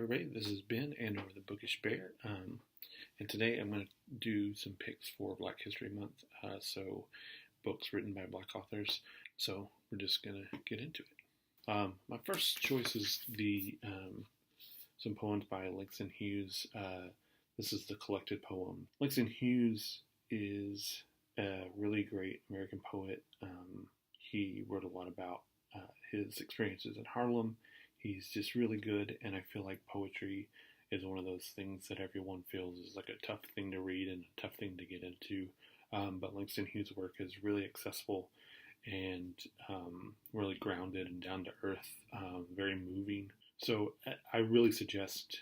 everybody, this is Ben and or the Bookish Bear, and today I'm going to do some picks for Black History Month, so books written by Black authors, so we're just going to get into it. My first choice is some poems by Langston Hughes. This is the collected poem. Langston Hughes is a really great American poet. He wrote a lot about his experiences in Harlem. He's just really good, and I feel like poetry is one of those things that everyone feels is like a tough thing to read and a tough thing to get into. But Langston Hughes' work is really accessible and really grounded and down to earth, very moving. So I really suggest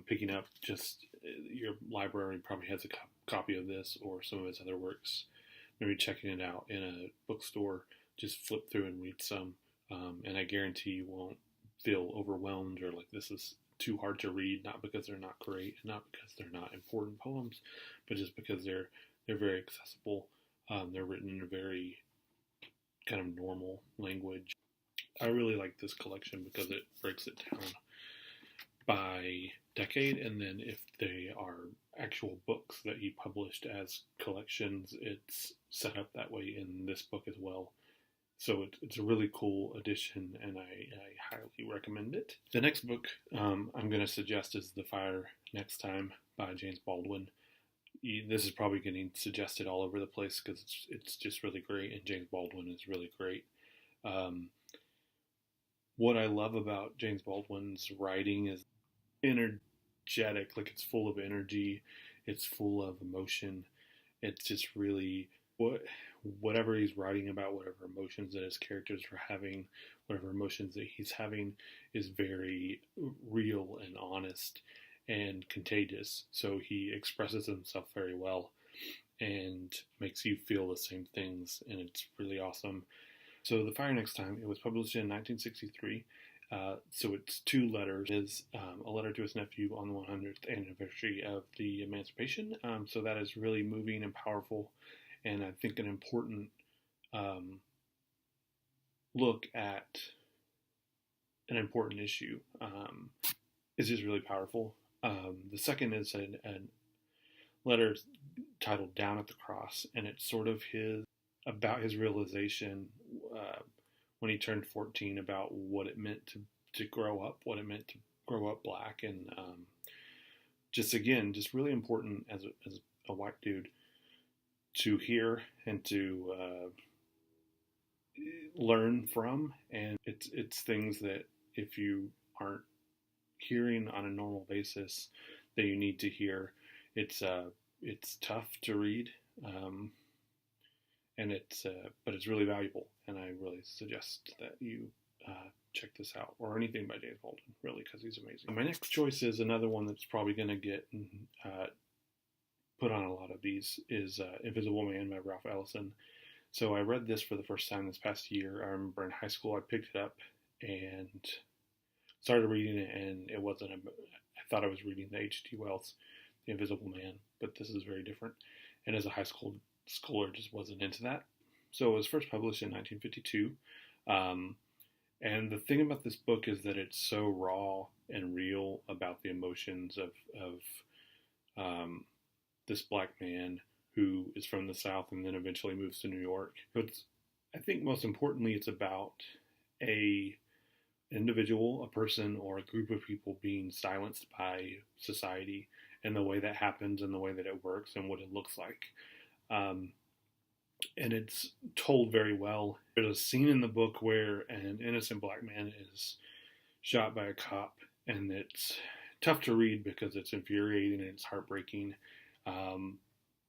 picking up just your library probably has a copy of this or some of his other works. Maybe checking it out in a bookstore. Just flip through and read some, and I guarantee you won't feel overwhelmed or like this is too hard to read, not because they're not great, not because they're not important poems, but just because they're very accessible. They're written in a very kind of normal language. I really like this collection because it breaks it down by decade, and then if they are actual books that he published as collections, it's set up that way in this book as well. So it's a really cool addition, and I highly recommend it. The next book I'm going to suggest is The Fire Next Time by James Baldwin. This is probably getting suggested all over the place because it's just really great, and James Baldwin is really great. What I love about James Baldwin's writing is energetic, like it's full of energy, it's full of emotion. It's just really whatever he's writing about, whatever emotions that his characters are having, whatever emotions that he's having is very real and honest and contagious. So he expresses himself very well and makes you feel the same things, and it's really awesome. So The Fire Next Time, it was published in 1963. So it's two letters. It is a letter to his nephew on the 100th anniversary of the Emancipation. So that is really moving and powerful, and I think an important look at an important issue is just really powerful. The second is a letter titled Down at the Cross, and it's sort of about his realization when he turned 14 about what it meant to grow up, what it meant to grow up black, and just really important as a white dude to hear and to learn from. And it's things that if you aren't hearing on a normal basis that you need to hear. It's tough to read, and but it's really valuable, and I really suggest that you check this out, or anything by James Baldwin, really, because he's amazing. My next choice is another one that's probably going to get put on a lot of these, is Invisible Man by Ralph Ellison. So I read this for the first time this past year. I remember in high school I picked it up and started reading it, and I thought I was reading the H.G. Wells, The Invisible Man, but this is very different. And as a high school schooler, just wasn't into that. So it was first published in 1952. And the thing about this book is that it's so raw and real about the emotions of this black man who is from the South and then eventually moves to New York. But I think most importantly, it's about a individual, a person, or a group of people being silenced by society, and the way that happens and the way that it works and what it looks like. And it's told very well. There's a scene in the book where an innocent black man is shot by a cop, and it's tough to read because it's infuriating and it's heartbreaking,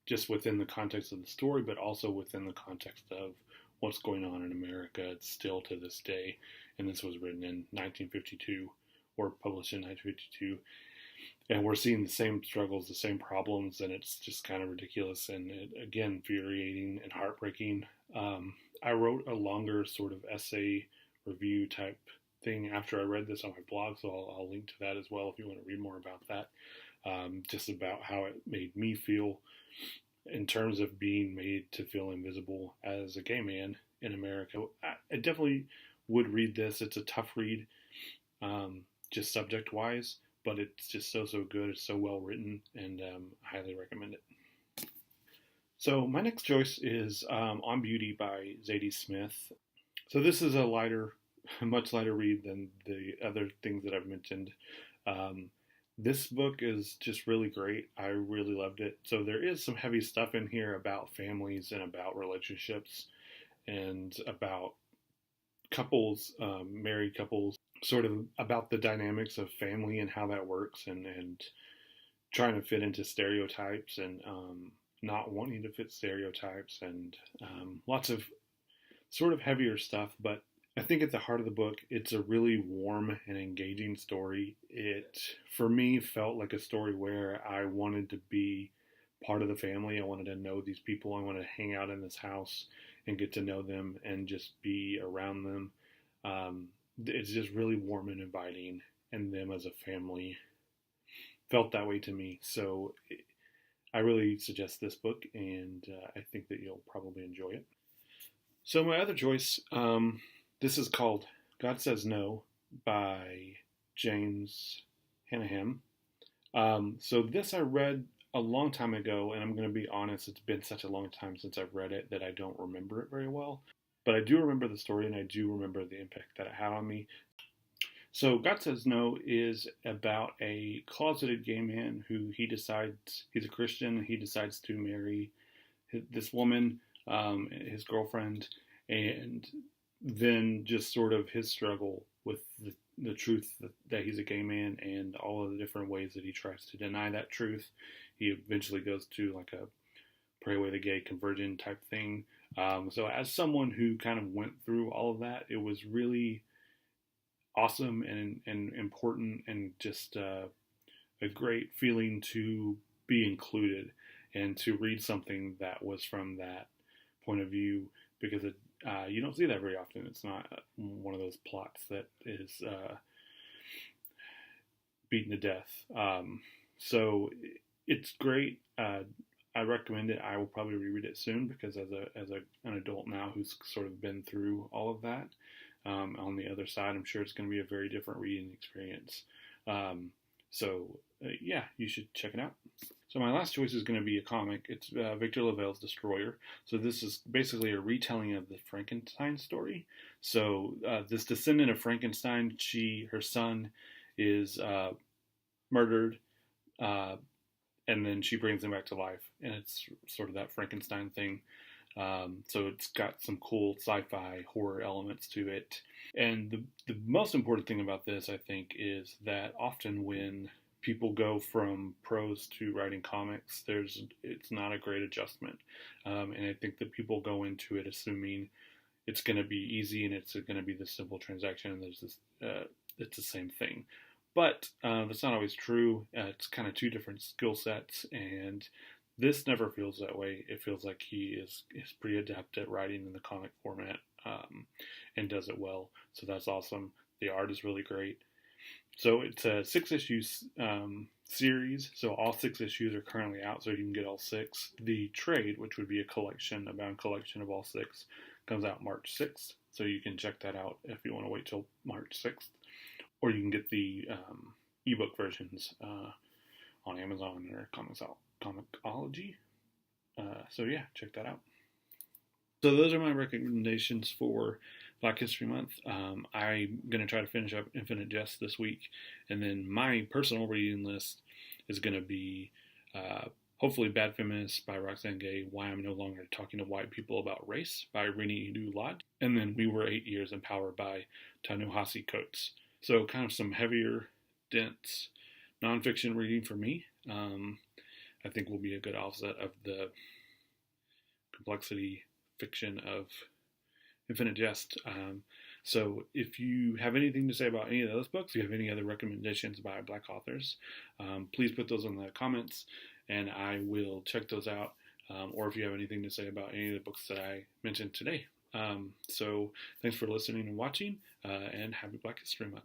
just within the context of the story, but also within the context of what's going on in America. It's still to this day, and this was written in 1952 or published in 1952, and we're seeing the same struggles, the same problems, and it's just kind of ridiculous and, again, infuriating and heartbreaking. I wrote a longer sort of essay review type thing after I read this on my blog, so I'll link to that as well if you want to read more about that, just about how it made me feel in terms of being made to feel invisible as a gay man in America. I definitely would read this. It's a tough read, just subject-wise, but it's just so good. It's so well written, and I highly recommend it. So my next choice is On Beauty by Zadie Smith. So this is a lighter, much lighter read than the other things that I've mentioned. Um, this book is just really great. I really loved it. So there is some heavy stuff in here about families and about relationships and about couples, married couples, sort of about the dynamics of family and how that works, and trying to fit into stereotypes, and not wanting to fit stereotypes, and lots of sort of heavier stuff. But I think at the heart of the book, it's a really warm and engaging story. It, for me, felt like a story where I wanted to be part of the family. I wanted to know these people. I wanted to hang out in this house and get to know them and just be around them. It's just really warm and inviting, and them as a family felt that way to me. So I really suggest this book, and I think that you'll probably enjoy it. So my other choice, this is called God Says No by James Hanahan. So this I read a long time ago, and I'm going to be honest, it's been such a long time since I've read it that I don't remember it very well. But I do remember the story, and I do remember the impact that it had on me. So God Says No is about a closeted gay man who decides, he's a Christian, and he decides to marry this woman, his girlfriend, and then just sort of his struggle with the truth that he's a gay man, and all of the different ways that he tries to deny that truth. He eventually goes to like a pray away the gay conversion type thing. So as someone who kind of went through all of that, it was really awesome and important, and just a great feeling to be included and to read something that was from that point of view, because you don't see that very often. It's not one of those plots that is beaten to death. So it's great. I recommend it. I will probably reread it soon, because as an adult now who's sort of been through all of that, on the other side, I'm sure it's going to be a very different reading experience. Yeah, you should check it out. So my last choice is going to be a comic. It's Victor LaValle's Destroyer. So this is basically a retelling of the Frankenstein story. So this descendant of Frankenstein, her son is murdered, and then she brings him back to life. And it's sort of that Frankenstein thing. So it's got some cool sci-fi horror elements to it. And the most important thing about this, I think, is that often when people go from prose to writing comics, it's not a great adjustment. And I think that people go into it assuming it's going to be easy and it's going to be this simple transaction, and there's this, it's the same thing. But that's not always true. It's kind of two different skill sets, and this never feels that way. It feels like he is pretty adept at writing in the comic format, and does it well. So that's awesome. The art is really great. So it's a 6-issue series. So all 6 issues are currently out, so you can get all 6. The trade, which would be a bound collection of all 6, comes out March 6th. So you can check that out if you want to wait till March 6th. Or you can get the ebook versions on Amazon or Comixology. So yeah, check that out. So those are my recommendations for Black History Month. I'm going to try to finish up Infinite Jest this week. And then my personal reading list is going to be hopefully Bad Feminist by Roxane Gay, Why I'm No Longer Talking to White People About Race by Reni Eddo-Lodge, and then We Were 8 Years in Power by Ta-Nehisi Coates. So kind of some heavier, dense nonfiction reading for me. I think will be a good offset of the complexity fiction of Infinite Jest. So if you have anything to say about any of those books, if you have any other recommendations by Black authors, please put those in the comments, and I will check those out. Or if you have anything to say about any of the books that I mentioned today. So thanks for listening and watching, and happy Black History Month.